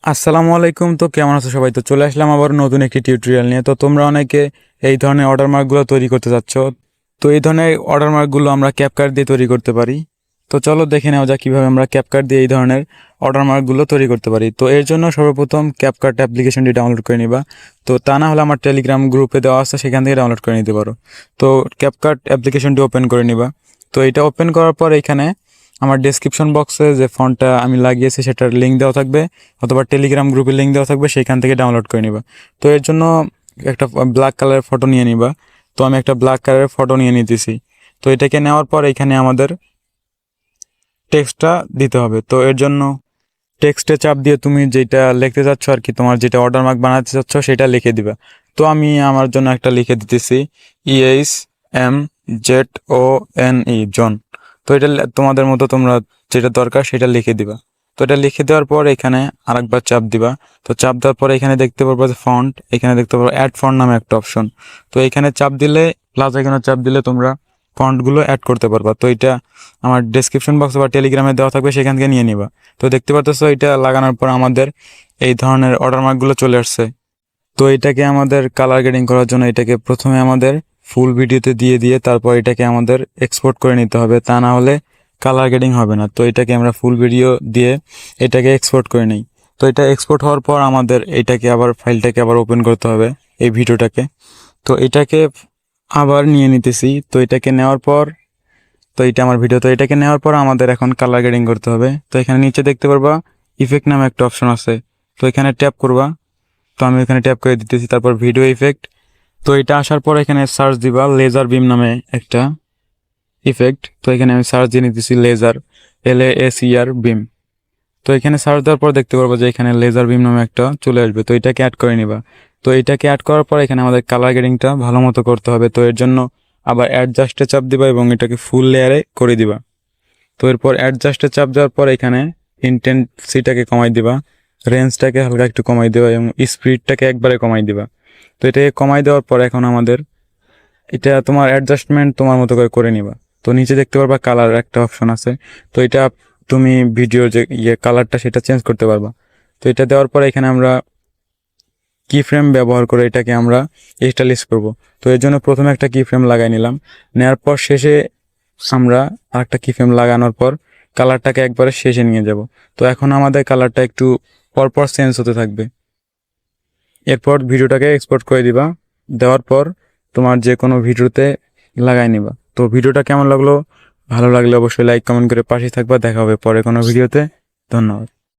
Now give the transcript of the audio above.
আসসালামু আলাইকুম। তো কেমন আছো সবাই? তো চলে আসলাম আবার নতুন একটি টিউটোরিয়াল নিয়ে। তো তোমরা অনেকে এই ধরনের ওয়াটারমার্কগুলো তৈরি করতে চাচ্ছ। তো এই ধরনের ওয়াটারমার্কগুলো আমরা ক্যাপকাট দিয়ে তৈরি করতে পারি। তো চলো দেখে নেওয়া যাক কীভাবে আমরা ক্যাপকাট দিয়ে এই ধরনের ওয়াটারমার্কগুলো তৈরি করতে পারি। তো এর জন্য সর্বপ্রথম ক্যাপকাট অ্যাপ্লিকেশনটি ডাউনলোড করে নিবা। তো তা না হলে আমার টেলিগ্রাম গ্রুপে দেওয়া আছে, সেখান থেকে ডাউনলোড করে নিতে পারো। তো ক্যাপকাট অ্যাপ্লিকেশনটি ওপেন করে নিবা। তো এটা ওপেন করার পর এখানে আমার ডেসক্রিপশন বক্সে যে ফন্টটা আমি লাগিয়েছি সেটার লিঙ্ক দেওয়া থাকবে, অথবা টেলিগ্রাম গ্রুপের লিঙ্ক দেওয়া থাকবে, সেখান থেকে ডাউনলোড করে নিবা। তো এর জন্য একটা ব্ল্যাক কালারের ফটো নিয়ে নিবা। তো আমি একটা ব্ল্যাক কালারের ফটো নিয়ে নিতেছি। তো এটাকে নেওয়ার পর এখানে আমাদের টেক্সটটা দিতে হবে। তো এর জন্য টেক্সটে চাপ দিয়ে তুমি যেটা লিখতে চাচ্ছ আর কি, তোমার যেটা ওয়াটারমার্ক বানাতে চাচ্ছ সেটা লিখে দিবা। তো আমি আমার জন্য একটা লিখে দিতেছি, EHMZONE, জন। তো এটা তোমাদের মতো তোমরা যেটা দরকার সেটা লিখে দিবা। তো এটা লিখে দেওয়ার পর এখানে আরেকবার চাপ দিবা। তো চাপ দেওয়ার পর এখানে দেখতে পারবা যে ফন্ট, এখানে দেখতে পারবা অ্যাড ফন্ট নামে একটা অপশন। তো এখানে চাপ দিলে, প্লাস এখানে চাপ দিলে তোমরা ফন্টগুলো অ্যাড করতে পারবা। তো এটা আমার ডেসক্রিপশন বক্স বা টেলিগ্রামে দেওয়া থাকবে, সেখান থেকে নিয়ে নিবা। তো দেখতে পাচ্ছ এটা লাগানোর পর আমাদের এই ধরনের ওয়াটারমার্কগুলো চলে আসছে। তো এটাকে আমাদের কালার গ্রেডিং করার জন্য এটাকে প্রথমে আমাদের ফুল ভিডিওতে দিয়ে দিয়ে তারপর এটাকে আমাদের এক্সপোর্ট করে নিতে হবে, তা না হলে কালার গ্রেডিং হবে না। তো এটাকে আমরা ফুল ভিডিও দিয়ে এটাকে এক্সপোর্ট করে নিই। তো এটা এক্সপোর্ট হওয়ার পর আমাদের এটাকে আবার ফাইলটাকে আবার ওপেন করতে হবে, এই ভিডিওটাকে। তো এটাকে আবার নিয়ে নিতেছি। তো এটাকে নেওয়ার পর, তো এটা আমার ভিডিও। তো এটাকে নেওয়ার পর আমাদের এখন কালার গ্রেডিং করতে হবে। তো এখানে নিচে দেখতে পারবা ইফেক্ট নামে একটা অপশন আছে। তো এখানে ট্যাপ করবা। তো আমি এখানে ট্যাপ করে দিতেছি, তারপর ভিডিও ইফেক্ট। তো এটা আসার পর এখানে সার্চ দিবা লেজার বিম নামে একটা ইফেক্ট। তো এখানে আমি সার্চ দিয়ে নিতেছি লেজার, LASER বিম। তো এখানে সার্চ দেওয়ার পর দেখতে পারবো যে এখানে লেজার বিম নামে একটা চলে আসবে। তো এটাকে অ্যাড করে নিবা। তো এটাকে অ্যাড করার পর এখানে আমাদের কালার গ্রেডিংটা ভালো মতো করতে হবে। তো এর জন্য আবার অ্যাডজাস্টে চাপ দিবা এবং এটাকে ফুল লেয়ারে করে দিবা। তো এরপর অ্যাডজাস্টে চাপ দেওয়ার পর এখানে ইন্টেন্সিটাকে কমাই দিবা, রেঞ্জটাকে হালকা একটু কমাই দিবা এবং স্পিডটাকে একবারে কমাই দিবা। তো এটাকে কমাই দেওয়ার পর এখন আমাদের এটা তোমার অ্যাডজাস্টমেন্ট তোমার মতো করে করে নিবা। তো নিচে দেখতে পারবা কালার একটা অপশন আছে। তো এটা তুমি ভিডিওর যে কালারটা সেটা চেঞ্জ করতে পারবা। তো এটা দেওয়ার পর এখানে আমরা কি ফ্রেম ব্যবহার করে এটাকে আমরা স্টাইলিশ করব। তো এর জন্য প্রথমে একটা কি ফ্রেম লাগাই নিলাম। নেওয়ার পর শেষে আমরা আরেকটা কি ফ্রেম লাগানোর পর কালারটাকে একবারে শেষে নিয়ে যাব। তো এখন আমাদের কালারটা একটু পরপর চেঞ্জ হতে থাকবে। এরপর ভিডিওটাকে এক্সপোর্ট করে দিবা। দেওয়ার পর তোমার যে কোনো ভিডিওতে লাগাই নিবা। তো ভিডিওটা কেমন লাগলো? ভালো লাগলে অবশ্যই লাইক কমেন্ট করে পাশে থাকবা। দেখা হবে পরে কোনো ভিডিওতে। ধন্যবাদ।